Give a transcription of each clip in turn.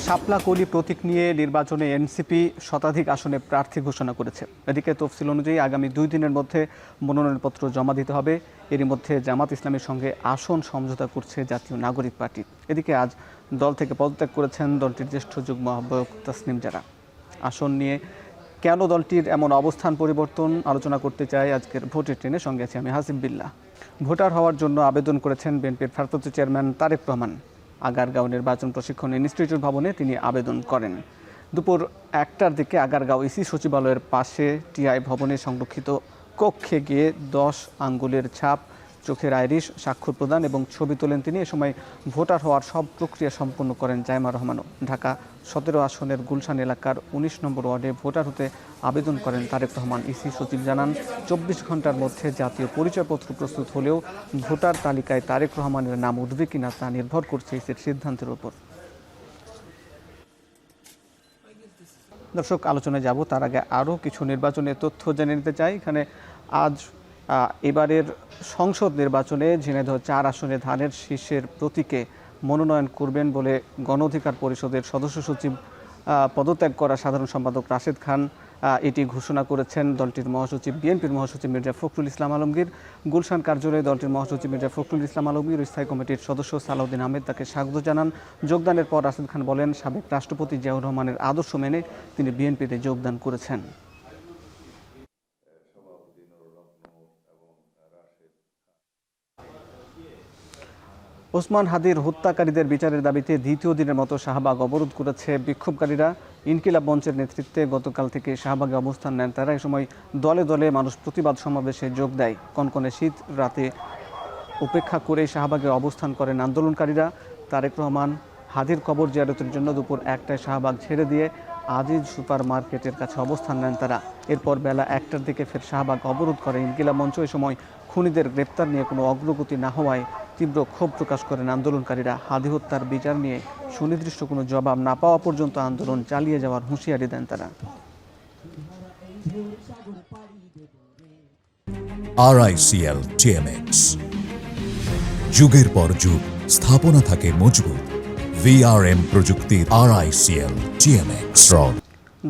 শাপলা কলি প্রতীক নিয়ে নির্বাচনে এনসিপি শতাধিক আসনে প্রার্থী ঘোষণা করেছে। এদিকে তফসিল অনুযায়ী আগামী 2 দিনের মধ্যে মনোনয়নপত্র জমা দিতে হবে। এরই মধ্যে জামাত ইসলামের সঙ্গে আসন সমঝোতা করছে জাতীয় নাগরিক পার্টি। এদিকে আজ দল থেকে পদত্যাগ করেছেন দলটির জ্যেষ্ঠ যুগ্ম আহ্বায়ক তাসনিম জারা। আসন নিয়ে কেন দলটির এমন অবস্থান পরিবর্তন আলোচনা করতে চাই আজকের ভোটের ট্রেনের সঙ্গে আছি আমি হাসিব বিল্লাহ। ভোটার হওয়ার জন্য আবেদন করেছেন বিএনপির ভারপ্রাপ্ত চেয়ারম্যান তারেক রহমান। আগারগাঁও নির্বাচন প্রশিক্ষণ ইনস্টিটিউট ভবনে তিনি আবেদন করেন। দুপুর 1টার দিকে আগারগাঁও ইসি সচিবালয়ের পাশে টিআই ভবনে সংরক্ষিত কক্ষে গিয়ে 10 আঙ্গুলের ছাপ, চোখের আইরিশ, স্বাক্ষর প্রদান এবং ছবি তোলেন তিনি। এ সময় ভোটার হওয়ার সব প্রক্রিয়া সম্পন্ন করেন জাইমা রহমানও। ঢাকা 17 আসনের গুলশান এলাকার 19 নম্বর ওয়ার্ডে ভোটার হতে আবেদন করেন তারেক রহমান। ইসি সচিব জানান, 24 ঘন্টার মধ্যে জাতীয় পরিচয়পত্র প্রস্তুত হলেও ভোটার তালিকায় তারেক রহমানের নাম উঠবে কিনা তা নির্ভর করছে ইসির সিদ্ধান্তের উপর। দর্শক, আলোচনায় যাব তার আগে আরও কিছু নির্বাচনের তথ্য জেনে নিতে চাই। এখানে আজ এবারের সংসদ নির্বাচনে ঝিনাইদহ 4 আসনে ধানের শীষের প্রতীকে মনোনয়ন করবেন বলে গণ অধিকার পরিষদের সদস্য সচিব পদত্যাগ করা সাধারণ সম্পাদক রাশেদ খান এটি ঘোষণা করেছেন। দলটির মহাসচিব বিএনপির মহাসচিব মির্জা ফখরুল ইসলাম আলমগীর গুলশান কার্যালয়ে দলটির মহাসচিব মির্জা ফখরুল ইসলাম আলমগীর স্থায়ী কমিটির সদস্য সালাউদ্দিন আহমেদ তাকে স্বাগত জানান। যোগদানের পর রাশেদ খান বলেন, সাবেক রাষ্ট্রপতি জিয়াউর রহমানের আদর্শ মেনে তিনি বিএনপিতে যোগদান করেছেন। ওসমান হাদির হত্যাকারীদের বিচারের দাবিতে দ্বিতীয় দিনের মতো শাহবাগ অবরোধ করেছে বিক্ষোভকারীরা। ইনকিলাব মঞ্চের নেতৃত্বে গতকাল থেকে শাহবাগে অবস্থান নেন তারা। এই সময় দলে দলে মানুষ প্রতিবাদ সমাবেশে যোগ দেয়। কনকনে শীত রাতে উপেক্ষা করে শাহবাগে অবস্থান করেন আন্দোলনকারীরা। তারেক রহমান হাদির কবর জিয়ারতের জন্য দুপুর 1টায় শাহবাগ ছেড়ে দিয়ে আজিজ সুপার মার্কেটের কাছে অবস্থান নেন তারা। এরপর বেলা 1টার দিকে ফের শাহবাগ অবরোধ করে ইনকিলাব মঞ্চ। এই সময় খুনিদের গ্রেপ্তার নিয়ে কোনো অগ্রগতি না হওয়ায় তীব্র ক্ষোভ প্রকাশ করেন আন্দোলনকারীরা। হাদি হত্যার বিচার নিয়ে সুনির্দিষ্ট কোনো জবাব না পাওয়া পর্যন্ত আন্দোলন চালিয়ে যাওয়ার হুঁশিয়ারি দেন তারা। RICL TMX, যুগের পর যুগ স্থাপনা থাকে মজবুত। VRM প্রযুক্তির RICL TMX।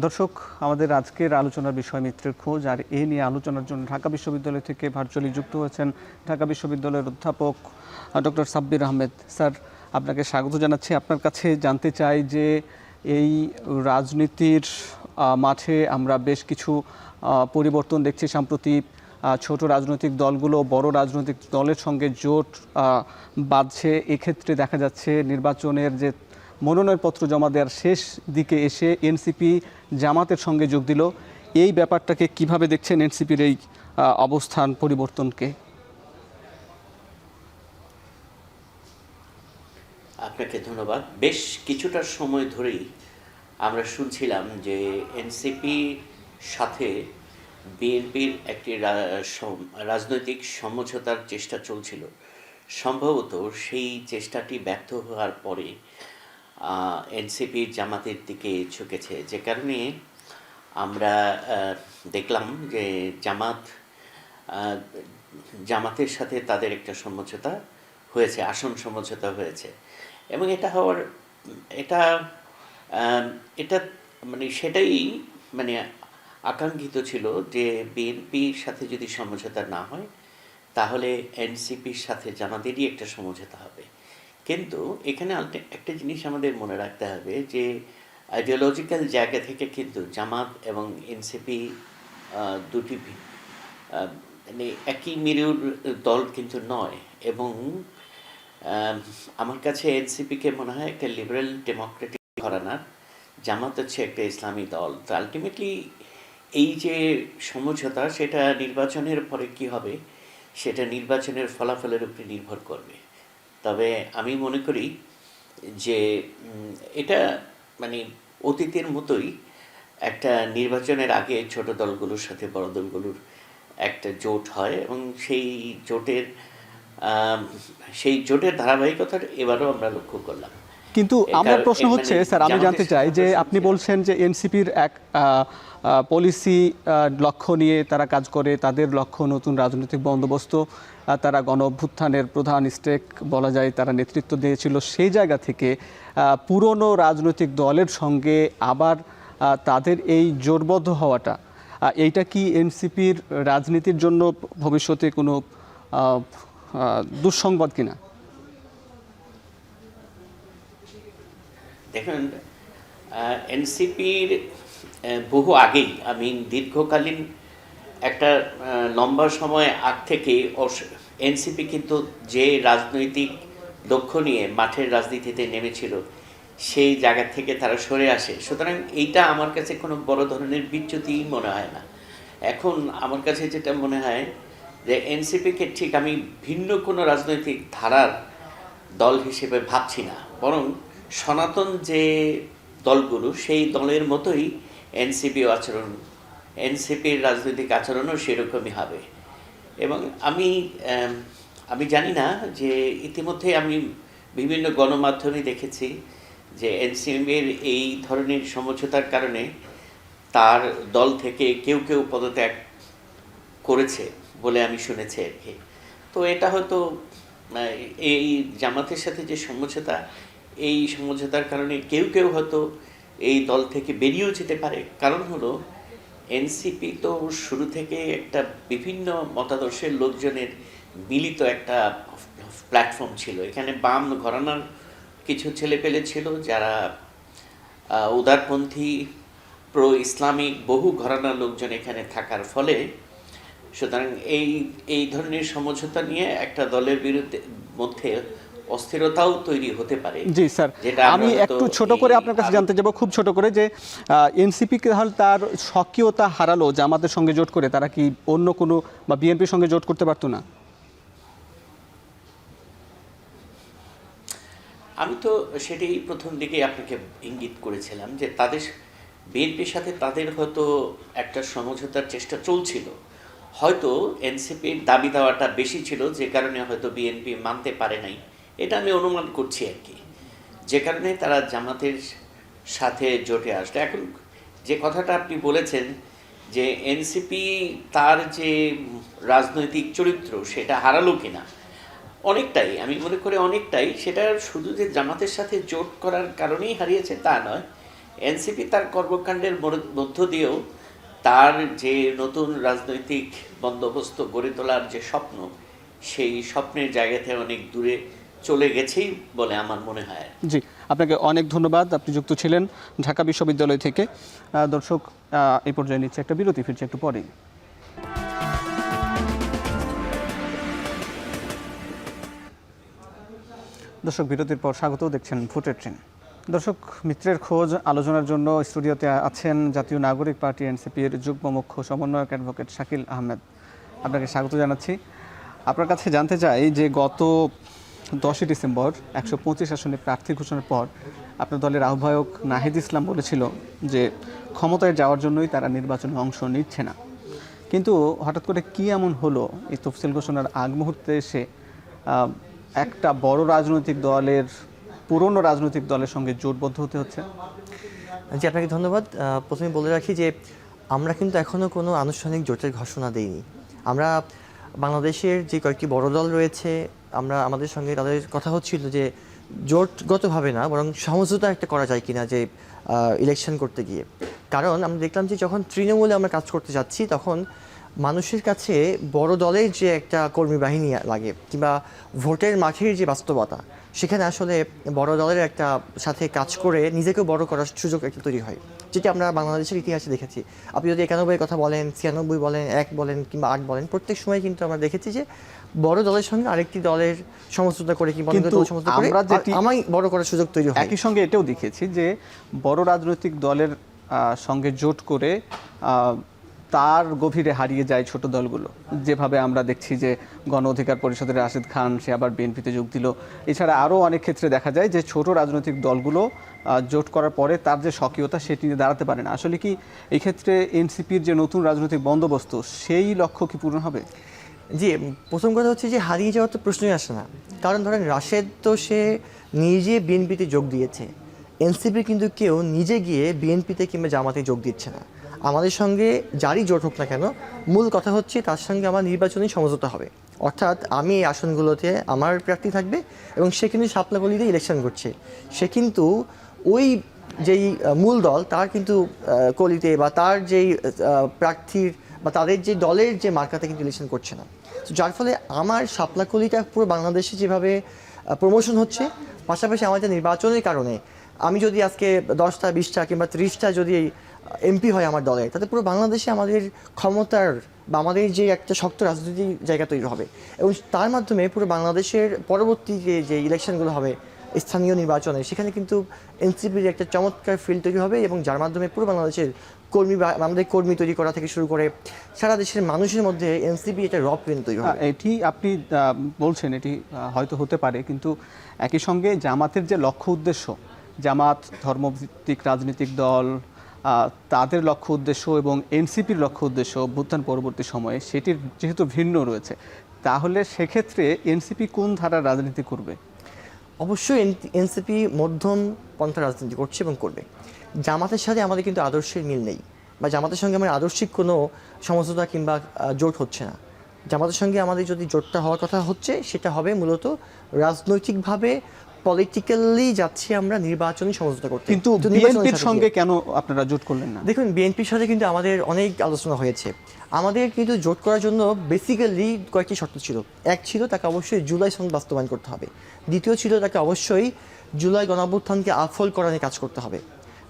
দর্শক, আমাদের আজকের আলোচনার বিষয় মিত্রের খোঁজ, আর এই নিয়ে আলোচনার জন্য ঢাকা বিশ্ববিদ্যালয় থেকে ভার্চুয়ালি যুক্ত হয়েছেন ঢাকা বিশ্ববিদ্যালয়ের অধ্যাপক ডক্টর সাব্বির আহমেদ। স্যার, আপনাকে স্বাগত জানাচ্ছি। আপনার কাছে জানতে চাই যে এই রাজনীতির মাঠে আমরা বেশ কিছু পরিবর্তন দেখছি সম্প্রতি। ছোট রাজনৈতিক দলগুলো বড় রাজনৈতিক দলের সঙ্গে জোট বাঁধছে। এক্ষেত্রে দেখা যাচ্ছে নির্বাচনের যে মনোনয়নপত্র জমা দেওয়ার শেষ দিকে এসে এনসিপি জামাতের সঙ্গে যোগ দিল। এই ব্যাপারটাকে কিভাবে দেখছেন, এনসিপির এই অবস্থান পরিবর্তনকে? আপনাকে ধন্যবাদ। বেশ কিছুটা সময় ধরেই আমরা শুনছিলাম যে এনসিপির সাথে বিএনপির একটি রাজনৈতিক সমঝোতার চেষ্টা চলছিল। সম্ভবত সেই চেষ্টাটি ব্যর্থ হওয়ার পরে এনসিপি জামাতের দিকে ঝুঁকেছে, যে কারণে আমরা দেখলাম যে জামাতের সাথে তাদের একটা সমঝোতা হয়েছে, আসন সমঝোতা হয়েছে। এবং এটা মানে সেটাই মানে আকাঙ্ক্ষিত ছিল যে বিএনপির সাথে যদি সমঝোতা না হয় তাহলে এনসিপির সাথে জামাতেরই একটা সমঝোতা হবে। কিন্তু এখানে একটা জিনিস আমাদের মনে রাখতে হবে যে আইডিওলজিক্যাল জায়গা থেকে কিন্তু জামাত এবং এনসিপি দুটি মানে একই মেরুর দল কিন্তু নয়। এবং আমার কাছে এনসিপিকে মনে হয় একটা লিবারেল ডেমোক্রেটিক ঘরানার, জামাত হচ্ছে একটা ইসলামী দল। তো আলটিমেটলি এই যে সমঝোতা, সেটা নির্বাচনের পরে কি হবে সেটা নির্বাচনের ফলাফলের উপরে নির্ভর করবে। তবে আমি মনে করি যে এটা মানে অতীতের মতোই একটা নির্বাচনের আগে ছোট দলগুলোর সাথে বড় দলগুলোর একটা জোট হয় এবং সেই জোটের ধারাবাহিকতা এবারও আমরা লক্ষ্য করলাম। কিন্তু আমার প্রশ্ন মানে হচ্ছে স্যার, আমি জানতে চাই যে আপনি বলছেন যে এনসিপির এক পলিসি লক্ষ্য নিয়ে তারা কাজ করে, তাদের লক্ষ্য নতুন রাজনৈতিক বন্দোবস্ত, তারা গণ অভ্যুত্থানের প্রধান স্টেক বলা যায়, তারা নেতৃত্ব দিয়েছিল। সেই জায়গা থেকে পুরনো রাজনৈতিক দলের সঙ্গে আবার তাদের এই জোটবদ্ধ হওয়াটা, এইটা কি এনসিপির রাজনীতির জন্য ভবিষ্যতে কোনো দুঃসংবাদ কিনা? দেখুন, এনসিপির বহু আগেই, আমি দীর্ঘকালীন একটা লম্বা সময় আগ থেকে এনসিপি কিন্তু যে রাজনৈতিক লক্ষ্য নিয়ে মাঠের রাজনীতিতে নেমেছিল সেই জায়গা থেকে তারা সরে আসে। সুতরাং এইটা আমার কাছে কোনো বড় ধরনের বিচ্যুতি মনে হয় না। এখন আমার কাছে যেটা মনে হয় যে এনসিপিকে ঠিক আমি ভিন্ন কোনো রাজনৈতিক ধারার দল হিসেবে ভাবছি না, বরং সনাতন যে দলগুলো সেই দলের মতোই এনসিপির রাজনৈতিক আচরণও সেরকমই হবে। এবং আমি জানি না যে ইতিমধ্যে আমি বিভিন্ন গণমাধ্যমে দেখেছি যে এনসিপির এই ধরনের সমঝোতার কারণে তার দল থেকে কেউ কেউ পদত্যাগ করেছে বলে আমি শুনেছি আর কি। তো এটা হয়তো এই জামাতের সাথে যে সমঝোতা, এই সমঝোতার কারণে কেউ কেউ হয়তো এই দল থেকে বেরিয়েও যেতে পারে। কারণ হলো এনসিপি তো শুরু থেকে একটা বিভিন্ন মতাদর্শের লোকজনের মিলিত একটা প্ল্যাটফর্ম ছিল। এখানে বাম ঘরানার কিছু ছেলেপেলে ছিল যারা উদারপন্থী প্রো ইসলামিক বহু ঘরানার লোকজন এখানে থাকার ফলে, সুতরাং এই ধরনের সমঝোতা নিয়ে একটা দলের মধ্যে অস্থিরতাও তৈরি হতে পারে। জি স্যার, আমি একটু ছোট করে আপনার কাছে জানতে যাব, খুব ছোট করে, যে এনসিপি তাহলে তার সক্রিয়তা হারালো জামাতের সঙ্গে জোট করে, তারা কি অন্য কোনো বা বিএনপির সঙ্গে জোট করতে পারতো না? আমি তো সেটাই প্রথম দিকে আপনাকে ইঙ্গিত করেছিলাম যে তাদের বিএনপির সাথে তাদের হয়তো একটা সমঝোতার চেষ্টা চলছিল। হয়তো এনসিপির দাবি দেওয়াটা বেশি ছিল, যে কারণে হয়তো বিএনপি মানতে পারে নাই, এটা আমি অনুমান করছি আর কি, যে কারণে তারা জামাতের সাথে জোটে আসলো। এখন যে কথাটা আপনি বলেছেন যে এনসিপি তার যে রাজনৈতিক চরিত্র সেটা হারালো কিনা, অনেকটাই, আমি মনে করি অনেকটাই। সেটা শুধু যে জামাতের সাথে জোট করার কারণেই হারিয়েছে তা নয়, এনসিপি তার কর্মকাণ্ডের মধ্য দিয়েও তার যে নতুন রাজনৈতিক বন্দোবস্ত গড়ে তোলার যে স্বপ্ন, সেই স্বপ্নের জায়গাতে অনেক দূরে চলে গেছেই বলে আমার মনে হয়। জি, আপনাকে অনেক ধন্যবাদ, আপনি যুক্ত ছিলেন ঢাকা বিশ্ববিদ্যালয় থেকে। দর্শক, এই পর্যায়ে নিচ্ছে একটা বিরতি, ফিরছে একটু পরেই। দর্শক, বিরতির পর স্বাগত, দেখছেন ভোটের ট্রেন। দর্শক, মিত্রের খোঁজ আলোচনার জন্য স্টুডিওতে আছেন জাতীয় নাগরিক পার্টি এনসিপির যুগ্ম মুখ্য সমন্বয়ক অ্যাডভোকেট শাকিল আহমেদ। আপনাকে স্বাগত জানাচ্ছি। আপনার কাছে জানতে চাই যে গত 10 ডিসেম্বর 125 আসনে প্রার্থী ঘোষণার পর আপনার দলের আহ্বায়ক নাহিদ ইসলাম বলেছিল যে ক্ষমতায় যাওয়ার জন্যই তারা নির্বাচনে অংশ নিচ্ছে না। কিন্তু হঠাৎ করে কি এমন হলো এই তফসিল ঘোষণার আগ মুহূর্তে এসে একটা বড় রাজনৈতিক দলের, পুরনো রাজনৈতিক দলের সঙ্গে জোটবদ্ধ হতে হচ্ছে? জি, আপনাকে ধন্যবাদ। প্রথমে বলে রাখি যে আমরা কিন্তু এখনও কোনো আনুষ্ঠানিক জোটের ঘোষণা দেইনি। আমরা বাংলাদেশের যে কয়েকটি বড় দল রয়েছে, আমাদের সঙ্গে তাদের কথা হচ্ছিল যে জোটগতভাবে না, বরং সমঝোতা একটা করা যায় কিনা যে ইলেকশন করতে গিয়ে। কারণ আমরা দেখলাম যে যখন তৃণমূলে আমরা কাজ করতে যাচ্ছি, তখন মানুষের কাছে বড় দলের যে একটা কর্মী বাহিনী লাগে কিংবা ভোটের মাঠের যে বাস্তবতা, সেখানে আসলে বড় দলের একটা সাথে কাজ করে নিজেকেও বড় করার সুযোগ একটা তৈরি হয়, যেটি আমরা বাংলাদেশের ইতিহাসে দেখেছি। আপনি যদি 91-এর কথা বলেন, 96 বলেন, 1 বলেন কিংবা 8 বলেন, প্রত্যেক সময় কিন্তু আমরা দেখেছি যে বড় দলের সঙ্গে আরেকটি দলের সমঝোতা করে কিংবা সমঝোতা করে আমায় বড় করার সুযোগ তৈরি হয়। একই সঙ্গে এটাও দেখেছি যে বড় রাজনৈতিক দলের সঙ্গে জোট করে তার গভীরে হারিয়ে যায় ছোট দলগুলো, যেভাবে আমরা দেখছি যে গণ অধিকার পরিষদের রাশেদ খান, সে আবার বিএনপিতে যোগ দিল। এছাড়া আরও অনেক ক্ষেত্রে দেখা যায় যে ছোট রাজনৈতিক দলগুলো জোট করার পরে তার যে সক্রিয়তা সেটি নিয়ে দাঁড়াতে পারে না। আসলে কি এই ক্ষেত্রে এনসিপির যে নতুন রাজনৈতিক বন্দোবস্ত, সেই লক্ষ্য কি পূরণ হবে? জি, প্রথম কথা হচ্ছে যে হারিয়ে যাওয়ার তো প্রশ্নই আসে না। কারণ ধরেন রাশেদ তো সে নিজে বিএনপিতে যোগ দিয়েছে। এনসিপি কিন্তু কেউ নিজে গিয়ে বিএনপিতে কিংবা জামাতে যোগ দিচ্ছে না। আমাদের সঙ্গে যারই জোট হোক না কেন, মূল কথা হচ্ছে তার সঙ্গে আমার নির্বাচনী সমঝোতা হবে। অর্থাৎ আমি এই আসনগুলোতে আমার প্রার্থী থাকবে এবং সে কিন্তু শাপলাকলিতে ইলেকশন করছে। সে কিন্তু ওই যেই মূল দল তার কিন্তু কলিতে বা তার যেই প্রার্থীর বা তাদের যে দলের যে মার্কাতে কিন্তু ইলেকশন করছে না। তো যার ফলে আমার শাপলাকলিটা পুরো বাংলাদেশে যেভাবে প্রমোশন হচ্ছে, পাশাপাশি আমাদের নির্বাচনের কারণে আমি যদি আজকে 10টা 20টা কিংবা 30টা যদি এমপি হয় আমার দলে, তাতে পুরো বাংলাদেশে আমাদের ক্ষমতার বা আমাদের যে একটা শক্ত রাজনৈতিক জায়গা তৈরি হবে এবং তার মাধ্যমে পুরো বাংলাদেশের পরবর্তী যে ইলেকশনগুলো হবে স্থানীয় নির্বাচনে, সেখানে কিন্তু এনসিপির একটা চমৎকার ফিল্ড তৈরি হবে এবং যার মাধ্যমে পুরো বাংলাদেশের কর্মী বা আমাদের কর্মী তৈরি করা থেকে শুরু করে সারা দেশের মানুষের মধ্যে এনসিপি একটা রক ফিল্ড তৈরি হবে। এটি আপনি বলছেন, এটি হয়তো হতে পারে, কিন্তু একই সঙ্গে জামাতের যে লক্ষ্য উদ্দেশ্য, জামাত ধর্মভিত্তিক রাজনৈতিক দল, তাদের লক্ষ্য উদ্দেশ্য এবং এনসিপির লক্ষ্য উদ্দেশ্য অভ্যুত্থান পরবর্তী সময়ে সেটির যেহেতু ভিন্ন রয়েছে, তাহলে সেক্ষেত্রে এনসিপি কোন ধারার রাজনীতি করবে? অবশ্যই এনসিপি মধ্যম পন্থা রাজনীতি করছে এবং করবে। জামাতের সাথে আমাদের কিন্তু আদর্শের মিল নেই, বা জামাতের সঙ্গে আমার আদর্শিক কোনো সমঝোতা কিংবা জোট হচ্ছে না। জামাতের সঙ্গে আমাদের যদি জোটটা হওয়ার কথা হচ্ছে, সেটা হবে মূলত রাজনৈতিকভাবে পলিটিক্যালি যাচ্ছি আমরা নির্বাচনী সমঝোতা করতে। কিন্তু নির্বাচনের বিএনপির সাথে সঙ্গে গিয়ে। কেন আপনারা জোট করলেন না? দেখুন, বিএনপির সাথে কিন্তু আমাদের অনেক আলোচনা হয়েছে। আমাদের কিন্তু জোট করার জন্য বেসিক্যালি কয়েকটি শর্ত ছিল। এক ছিল তাকে অবশ্যই জুলাই সনদ বাস্তবায়ন করতে হবে। দ্বিতীয় ছিল তাকে অবশ্যই জুলাই গণঅভ্যুত্থানকে আফল করা নিয়ে কাজ করতে হবে।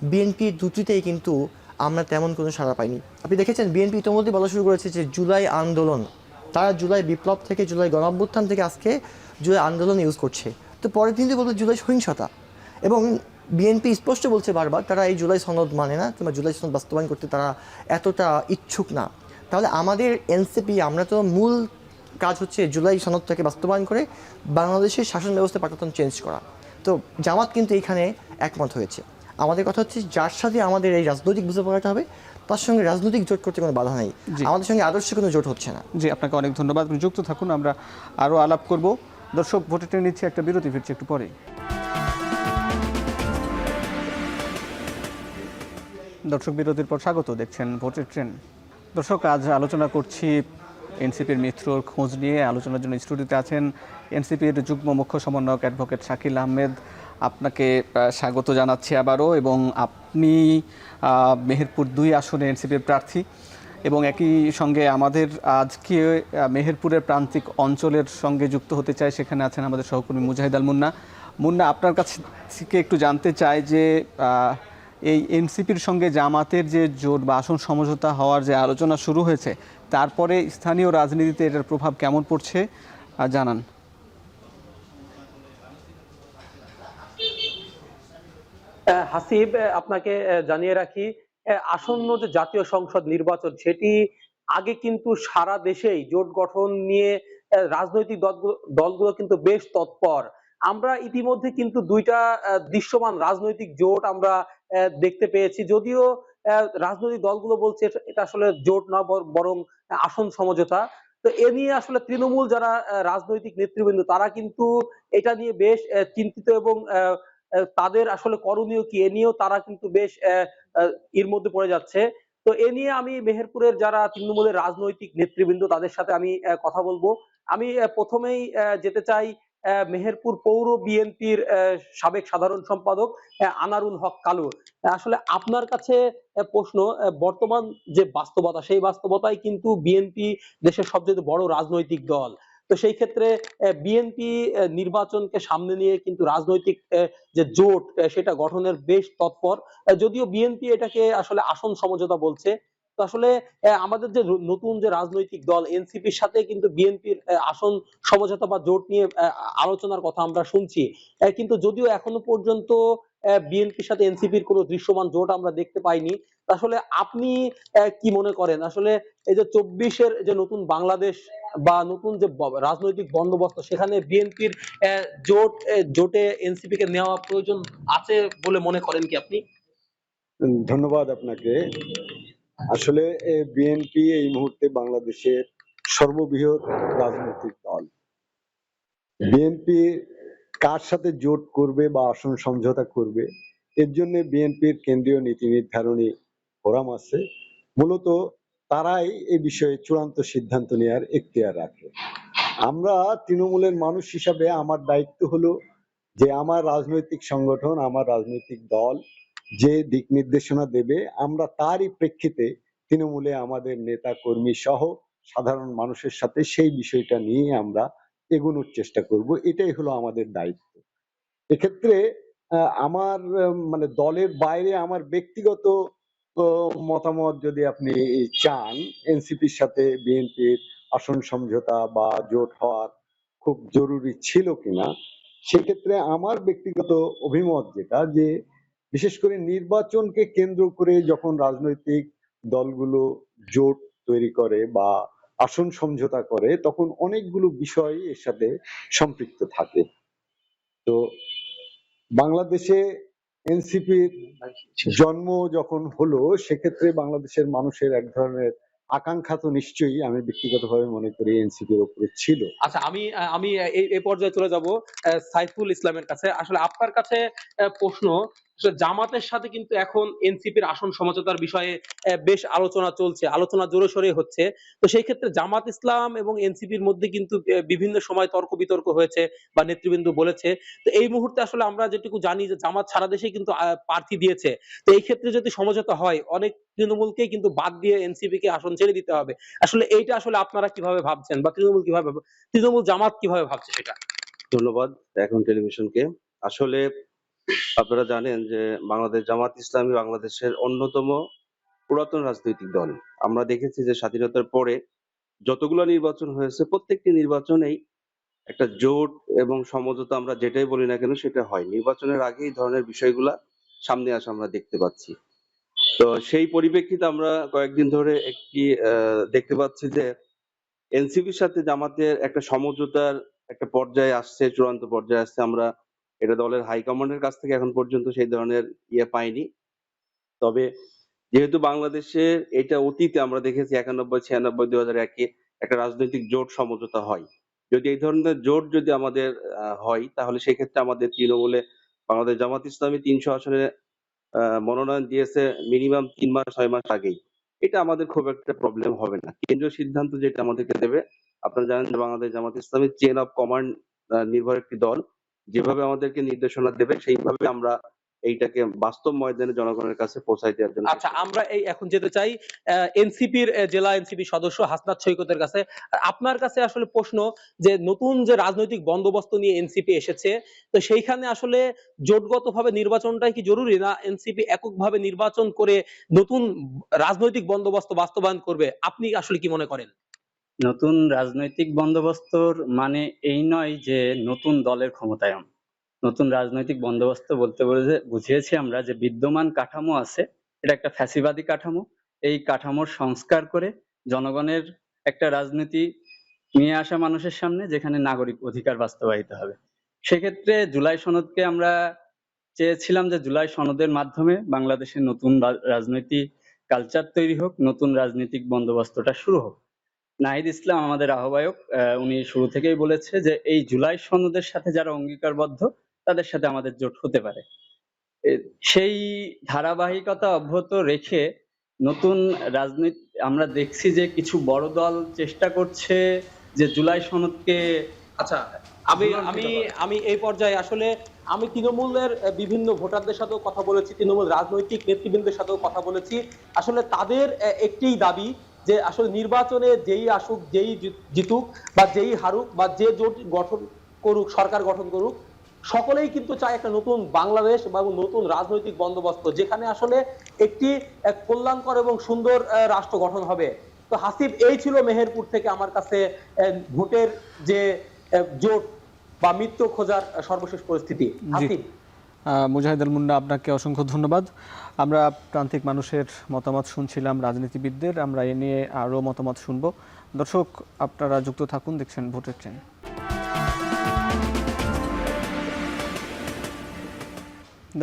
বিএনপি দুটিতেই কিন্তু আমরা তেমন কোনো সাড়া পাইনি। আপনি দেখেছেন বিএনপি ইতিমধ্যে বলা শুরু করেছে যে জুলাই আন্দোলন, তারা জুলাই বিপ্লব থেকে জুলাই গণঅভ্যুত্থান থেকে আজকে জুলাই আন্দোলন ইউজ করছে। তো পরের দিন বলতে জুলাই সহিংসতা, এবং বিএনপি স্পষ্ট বলছে বারবার তারা এই জুলাই সনদ মানে না কিংবা জুলাই সনদ বাস্তবায়ন করতে তারা এতটা ইচ্ছুক না। তাহলে আমাদের এনসিপি, আমরা তো মূল কাজ হচ্ছে জুলাই সনদটাকে বাস্তবায়ন করে বাংলাদেশের শাসন ব্যবস্থা পাকিস্তান চেঞ্জ করা। তো জামাত কিন্তু এইখানে একমত হয়েছে। আমাদের কথা হচ্ছে যার সাথে আমাদের এই রাজনৈতিক বোঝাপড়াটা হবে তার সঙ্গে রাজনৈতিক জোট করতে কোনো বাধা নেই। আমাদের সঙ্গে আদর্শে কোনো জোট হচ্ছে না। জি, আপনাকে অনেক ধন্যবাদ। যুক্ত থাকুন, আমরা আরও আলাপ করব। দর্শক, ভোটে ট্রেন নিচ্ছে একটা বিরতি, ফিরছে একটু পরে। দর্শক, বিরতির পর স্বাগত, দেখছেন ভোটের ট্রেন। দর্শক, আজ আলোচনা করছি এনসিপির মিত্রর খোঁজ নিয়ে। আলোচনার জন্য স্টুডিওতে আছেন এনসিপির যুগ্ম মুখ্য সমন্বয়ক অ্যাডভোকেট শাকিল আহমেদ। আপনাকে স্বাগত জানাচ্ছি আবারও। এবং আপনি মেহেরপুর 2 আসনে এনসিপির প্রার্থী, এবং একই সঙ্গে আমাদের আজকে মেহেরপুরের প্রান্তিক অঞ্চলের সঙ্গে যুক্ত হতে চাই। সেখানে আছেন আমাদের সহকর্মী মুজাহিদ আল মুন্না। মুন্না, আপনার কাছ থেকে একটু জানতে চাই যে এই এনসিপির সঙ্গে জামাতের যে জোট বা আসন সমঝোতা হওয়ার যে আলোচনা শুরু হয়েছে, তারপরে স্থানীয় রাজনীতিতে এটার প্রভাব কেমন পড়ছে জানান। হাসিব, আপনাকে জানিয়ে রাখি, আসন্ন যে জাতীয় সংসদ নির্বাচন, সেটি আগে কিন্তু সারা দেশেই জোট গঠন নিয়ে রাজনৈতিক দলগুলো কিন্তু বেশ তৎপর। আমরা ইতিমধ্যে কিন্তু 2টা দৃশ্যমান রাজনৈতিক জোট আমরা দেখতে পেয়েছি। যদিও রাজনৈতিক দলগুলো বলছে এটা আসলে জোট না, বরং আসন সমঝোতা। তো এ নিয়ে আসলে তৃণমূল যারা রাজনৈতিক নেতৃবৃন্দ, তারা কিন্তু এটা নিয়ে বেশ চিন্তিত এবং তাদের আসলে করণীয় কি, এ নিয়েও তারা কিন্তু বেশ এর মধ্যে পড়ে যাচ্ছে। তো এ নিয়ে আমি মেহেরপুরের যারা তৃণমূলের রাজনৈতিক নেতৃবৃন্দ, তাদের সাথে আমি কথা বলবো। আমি প্রথমেই যেতে চাই মেহেরপুর পৌর বিএনপির সাবেক সাধারণ সম্পাদক আনারুল হক কালু। আসলে আপনার কাছে প্রশ্ন, বর্তমান যে বাস্তবতা, সেই বাস্তবতায় কিন্তু বিএনপি দেশের সবচেয়ে বড় রাজনৈতিক দল। তো সেই ক্ষেত্রে বিএনপি নির্বাচনকে সামনে নিয়ে কিন্তু রাজনৈতিক যে জোট, সেটা গঠনের বেশ তৎপর। যদিও বিএনপি এটাকে আসলে আসন সমঝোতা বলছে। তো আসলে আমাদের যে নতুন যে রাজনৈতিক দল এনসিপির সাথে কিন্তু বিএনপির আসন সমঝোতা বা জোট নিয়ে আলোচনার কথা আমরা শুনছি। কিন্তু যদিও এখনো পর্যন্ত বিএনপির সাথে এনসিপির কোনো দৃশ্যমান জোট আমরা দেখতে পাইনি। আসলে আপনি কি মনে করেন, আসলে এই যে 24-এর যে নতুন বাংলাদেশ বা নতুন যে রাজনৈতিক বন্দোবস্ত, সেখানে বিএনপির জোটে এনসিপি কে নেওয়া প্রয়োজন আছে বলে মনে করেন কি আপনি? ধন্যবাদ আপনাকে। আসলে বিএনপি এই মুহূর্তে বাংলাদেশের সর্ববৃহৎ রাজনৈতিক দল। বিএনপি কার সাথে জোট করবে বা আসন সমঝোতা করবে, এর জন্য বিএনপির কেন্দ্রীয় নীতি নির্ধারণী ফোরাম আছে। মূলত তারাই এই বিষয়ে চূড়ান্ত সিদ্ধান্ত নেওয়ার এখতিয়ার রাখে। আমরা তৃণমূলের মানুষ হিসাবে আমার দায়িত্ব হলো যে আমার রাজনৈতিক সংগঠন, আমার রাজনৈতিক দল যে দিক নির্দেশনা দেবে, আমরা তারই প্রেক্ষিতে তৃণমূলে আমাদের নেতা কর্মী সহ সাধারণ মানুষের সাথে সেই বিষয়টা নিয়ে আমরা এগোনোর চেষ্টা করব। এটাই হলো আমাদের দায়িত্ব। এক্ষেত্রে আমার মানে দলের বাইরে আমার ব্যক্তিগত মতামত যদি আপনি চান, এনসিপির সাথে বিএনপির আসন সমঝোতা বা জোট হওয়ার খুব জরুরি ছিল কিনা, সেক্ষেত্রে আমার ব্যক্তিগত অভিমত যেটা, যে বিশেষ করে নির্বাচনকে কেন্দ্র করে যখন রাজনৈতিক দলগুলো জোট তৈরি করে বা আসন সমঝোতা করে, তখন অনেকগুলো বিষয় এর সাথে সম্পৃক্ত থাকে। তো বাংলাদেশে এনসিপির জন্ম যখন হলো, সেক্ষেত্রে বাংলাদেশের মানুষের এক ধরনের আকাঙ্ক্ষা তো নিশ্চয়ই আমি ব্যক্তিগতভাবে মনে করি এনসিপির উপরে ছিল। আচ্ছা, আমি আমি এই পর্যায়ে চলে যাব সাইফুল ইসলামের কাছে। আসলে আপনার কাছে প্রশ্ন, জামাতের সাথে কিন্তু এখন এনসিপির আসন সমঝোতার বিষয়ে বেশ আলোচনা চলছে, আলোচনা জোরে সোরে হচ্ছে। তো সেই ক্ষেত্রে জামাত ইসলাম এবং এনসিপির মধ্যে কিন্তু বিভিন্ন সময় তর্ক বিতর্ক হয়েছে বা নেতৃবৃন্দ বলেছে। তো এই মুহূর্তে আসলে আমরা যেটুকু জানি যে জামাত সারা দেশে কিন্তু প্রার্থী দিয়েছে। তো এই ক্ষেত্রে যদি সমঝোতা হয়, অনেক তৃণমূলকেই কিন্তু বাদ দিয়ে এনসিপি কে আসন ছেড়ে দিতে হবে। আসলে এইটা আসলে আপনারা কিভাবে ভাবছেন বা তৃণমূল জামাত কিভাবে ভাবছে সেটা? ধন্যবাদ এখন টেলিভিশনকে। আসলে আপনারা জানেন যে বাংলাদেশ জামাত ইসলামী বাংলাদেশের অন্যতম পুরাতন রাজনৈতিক দল। আমরা দেখেছি যে স্বাধীনতার পরে যতগুলো নির্বাচন হয়েছে, প্রত্যেকটি নির্বাচনেই একটা জোট এবং সমঝোতা, আমরা যেটাই বলি না কেন, সেটা হয়। নির্বাচনের আগে এই ধরনের বিষয়গুলা সামনে আসা আমরা দেখতে পাচ্ছি। তো সেই পরিপ্রেক্ষিতে আমরা কয়েকদিন ধরে একটি দেখতে পাচ্ছি যে এনসিপির সাথে জামাতের একটা সমঝোতার একটা পর্যায়ে আসছে, চূড়ান্ত পর্যায়ে আসছে। আমরা এটা দলের হাইকমান্ডের কাছ থেকে এখন পর্যন্ত সেই ধরনের পাইনি। তবে যেহেতু বাংলাদেশের এটা অতীতে আমরা দেখেছি 91, 96, 2001-এ একটা রাজনৈতিক জোট সমঝোতা হয়। যদি এই ধরনের জোট যদি আমাদের হয়, তাহলে সেক্ষেত্রে আমাদের তৃণমূলে বাংলাদেশ জামাত ইসলামী 300 আসনে মনোনয়ন দিয়েছে মিনিমাম 3 মাস 6 মাস আগেই। এটা আমাদের খুব একটা প্রবলেম হবে না। কেন্দ্রীয় সিদ্ধান্ত যেটা আমাদেরকে দেবে, আপনারা জানেন যে Bangladesh Jamaat Islami chain of command নির্ভর একটি দল। যেভাবে আমাদেরকে নির্দেশনা দেবে, সেইভাবে আমরা এইটাকে বাস্তব ময়দানে জনগণের কাছে পৌঁছায় দেওয়ার জন্য। আচ্ছা, আমরা এই এখন যেতে চাই এনসিপির জেলা এনসিপি সদস্য হাসনাত সৈকতের কাছে। আপনার কাছে আসলে প্রশ্ন, যে নতুন যে রাজনৈতিক বন্দোবস্ত নিয়ে এনসিপি এসেছে, তো সেইখানে আসলে জোটগতভাবে নির্বাচনটাই কি জরুরি, না এনসিপি এককভাবে নির্বাচন করে নতুন রাজনৈতিক বন্দোবস্ত বাস্তবায়ন করবে? আপনি আসলে কি মনে করেন? নতুন রাজনৈতিক বন্দোবস্তর মানে এই নয় যে নতুন দলের ক্ষমতায়ন। নতুন রাজনৈতিক বন্দোবস্ত বলতে বুঝিয়েছি আমরা যে বিদ্যমান কাঠামো আছে, এটা একটা ফ্যাসিবাদী কাঠামো। এই কাঠামোর সংস্কার করে জনগণের একটা রাজনীতি নিয়ে আসা মানুষের সামনে, যেখানে নাগরিক অধিকার বাস্তবায়িত হবে। সেক্ষেত্রে জুলাই সনদকে আমরা চেয়েছিলাম যে জুলাই সনদের মাধ্যমে বাংলাদেশের নতুন রাজনৈতিক কালচার তৈরি হোক, নতুন রাজনৈতিক বন্দোবস্তটা শুরু হোক। নাহিদ ইসলাম আমাদের আহ্বায়ক, উনি শুরু থেকেই বলেছে যে এই জুলাই সনদের সাথে যারা অঙ্গীকারবদ্ধ, তাদের সাথে আমাদের জোট হতে পারে। সেই ধারাবাহিকতা অব্যাহত রেখে নতুন রাজনীতি আমরা দেখছি যে কিছু বড় দল চেষ্টা করছে যে জুলাই সনদকে। আচ্ছা, আমি এই পর্যায়ে আসলে আমি তৃণমূলের বিভিন্ন ভোটারদের সাথেও কথা বলেছি, তৃণমূল রাজনৈতিক নেতৃবৃন্দের সাথেও কথা বলেছি। আসলে তাদের একটি দাবি যে আসলে নির্বাচনে যেই আসুক, যেই জিতুক বা যেই হারুক বা যে জোট গঠন করুক, সরকার গঠন করুক, সকলেই কিন্তু চায় একটা নতুন বাংলাদেশ বা নতুন রাজনৈতিক বন্দোবস্ত, যেখানে আসলে একটি কল্যাণকর এবং সুন্দর রাষ্ট্র গঠন হবে। তো হাসিব, এই ছিল মেহেরপুর থেকে আমার কাছে ভোটের যে জোট বা মিত্র খোঁজার সর্বশেষ পরিস্থিতি। হাসিব। মুজাহিদ আল মুন্না, আপনাকে অসংখ্য ধন্যবাদ। আমরা প্রান্তিক মানুষের মতামত শুনছিলাম, রাজনীতিবিদদের। আমরা এ নিয়ে আরও মতামত শুনব। দর্শক, আপনারা যুক্ত থাকুন, দেখছেন ভোটের ট্রেন।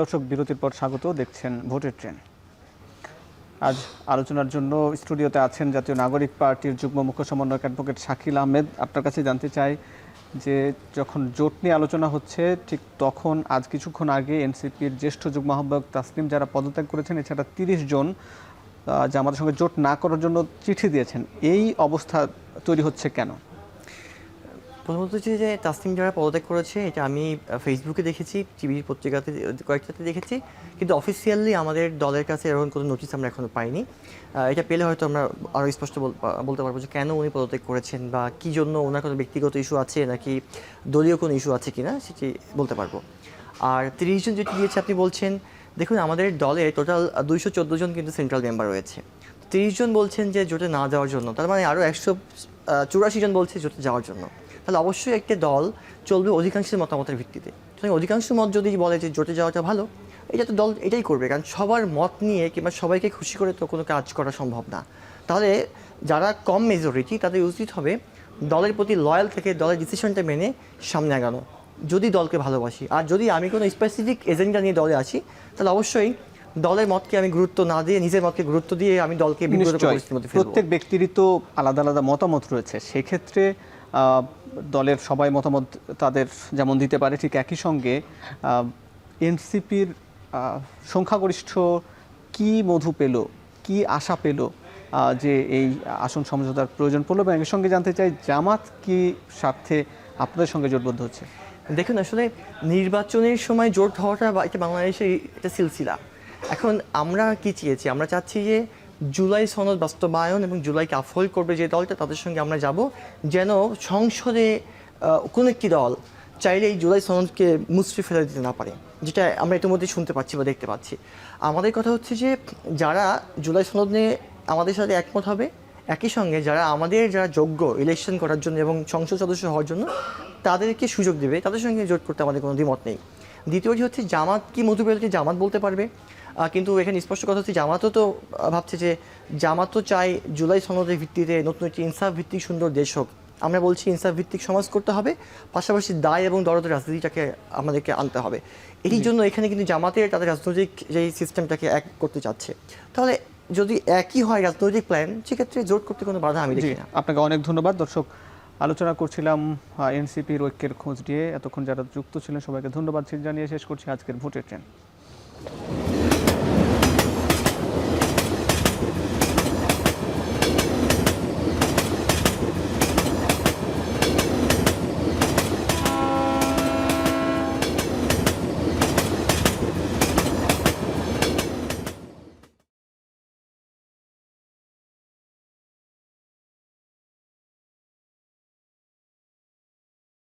দর্শক, বিরতির পর স্বাগত, দেখছেন ভোটের ট্রেন। আজ আলোচনার জন্য স্টুডিওতে আছেন জাতীয় নাগরিক পার্টির যুগ্ম মুখ্য সমন্বয়ক অ্যাডভোকেট শাকিল আহমেদ। আপনার কাছে জানতে চাই যে যখন জোট নিয়ে আলোচনা হচ্ছে ঠিক তখন আজ কিছুক্ষণ আগে এনসিপির জ্যেষ্ঠ যুগ্ম আহ্বায়ক তাসনিম যারা পদত্যাগ করেছেন, এছাড়া 30 জন যা আমাদের সঙ্গে জোট না করার জন্য চিঠি দিয়েছেন, এই অবস্থা তৈরি হচ্ছে কেন? প্রথমত হচ্ছে যে তাসনিম যারা পদত্যাগ করেছে এটা আমি ফেসবুকে দেখেছি, টিভির পত্রিকাতে কয়েকটাতে দেখেছি, কিন্তু অফিসিয়ালি আমাদের দলের কাছে এরকম কোনো নোটিশ আমরা এখনো পাইনি। এটা পেলে হয়তো আমরা আরও স্পষ্ট বলতে পারবো যে কেন উনি পদত্যাগ করেছেন বা কী জন্য, ওনার কোনো ব্যক্তিগত ইস্যু আছে নাকি দলীয় কোনো ইস্যু আছে কিনা সেটি বলতে পারবো। আর 30 জন যেটি দিয়েছে আপনি বলছেন, দেখুন আমাদের দলে টোটাল 214 জন কিন্তু সেন্ট্রাল মেম্বার রয়েছে। 30 জন বলছেন যে জোটে না যাওয়ার জন্য, তার মানে আরও 184 জন বলছে জোটে যাওয়ার জন্য। তাহলে অবশ্যই একটা দল চলবে অধিকাংশের মতামতের ভিত্তিতে। সুতরাং অধিকাংশ মত যদি বলে যে জোটে যাওয়াটা ভালো, এটা তো দল এটাই করবে, কারণ সবার মত নিয়ে কিংবা সবাইকে খুশি করে তো কোনো কাজ করা সম্ভব না। তাহলে যারা কম মেজরিটি তাদের উচিত হবে দলের প্রতি লয়াল থেকে দলের ডিসিশনটা মেনে সামনে আগানো, যদি দলকে ভালোবাসি। আর যদি আমি কোনো স্পেসিফিক এজেন্ডা নিয়ে দলে আসি, তাহলে অবশ্যই দলের মতকে আমি গুরুত্ব না দিয়ে নিজের মতকে গুরুত্ব দিয়ে আমি দলকে বিব্রত পরিস্থিতির মধ্যে ফেলবো। প্রত্যেক ব্যক্তিরই তো আলাদা আলাদা মতামত রয়েছে, সেক্ষেত্রে দলের সবাই মতামত তাদের যেমন দিতে পারে, ঠিক একই সঙ্গে এনসিপির সংখ্যাগরিষ্ঠ কি মধু পেল, কি আশা পেল যে এই আসন সমঝোতার প্রয়োজন পড়লো, এবং এর সঙ্গে জানতে চাই জামাত কি স্বার্থে আপনাদের সঙ্গে জোটবদ্ধ হচ্ছে? দেখুন, আসলে নির্বাচনের সময় জোট হওয়াটা এটা বাংলাদেশের একটা সিলসিলা। এখন আমরা কি চেয়েছি, আমরা চাচ্ছি যে জুলাই সনদ বাস্তবায়ন এবং জুলাইকে আফল করবে যে দলটা, তাদের সঙ্গে আমরা যাব, যেন সংসদে কোনো একটি দল চাইলে এই জুলাই সনদকে মুচড়ে ফেলে দিতে না পারে, যেটা আমরা ইতিমধ্যে শুনতে পাচ্ছি বা দেখতে পাচ্ছি। আমাদের কথা হচ্ছে যে যারা জুলাই সনদ নিয়ে আমাদের সাথে একমত হবে, একই সঙ্গে যারা যোগ্য ইলেকশন করার জন্য এবং সংসদ সদস্য হওয়ার জন্য তাদেরকে সুযোগ দেবে, তাদের সঙ্গে জোট করতে আমাদের কোনো দ্বিমত নেই। দ্বিতীয়টি হচ্ছে জামাত কি মধু পেলকে জামাত বলতে পারবে, কিন্তু এখানে স্পষ্ট কথা হচ্ছে জামাতও তো ভাবছে যে জামাতও চায় জুলাই সনদের ভিত্তিতে নতুন একটি ইনসাফ ভিত্তিক সুন্দর দেশ হোক। আমরা বলছি ইনসাফ ভিত্তিক সমাজ করতে হবে, পাশাপাশি দায় এবং দরদের রাজনীতিটাকে আমাদেরকে আনতে হবে। এটির জন্য এখানে কিন্তু জামাতের তাদের রাজনৈতিক যেই সিস্টেমটাকে এক করতে চাচ্ছে। তাহলে যদি একই হয় রাজনৈতিক প্ল্যান, সেক্ষেত্রে জোট করতে কোনো বাধা আমি দেখি না। আপনাকে অনেক ধন্যবাদ। দর্শক, আলোচনা করছিলাম এনসিপির ঐক্যের খোঁজ নিয়ে। এতক্ষণ যারা যুক্ত ছিলেন সবাইকে ধন্যবাদ জানিয়ে শেষ করছি আজকের ভোটের ট্রেন।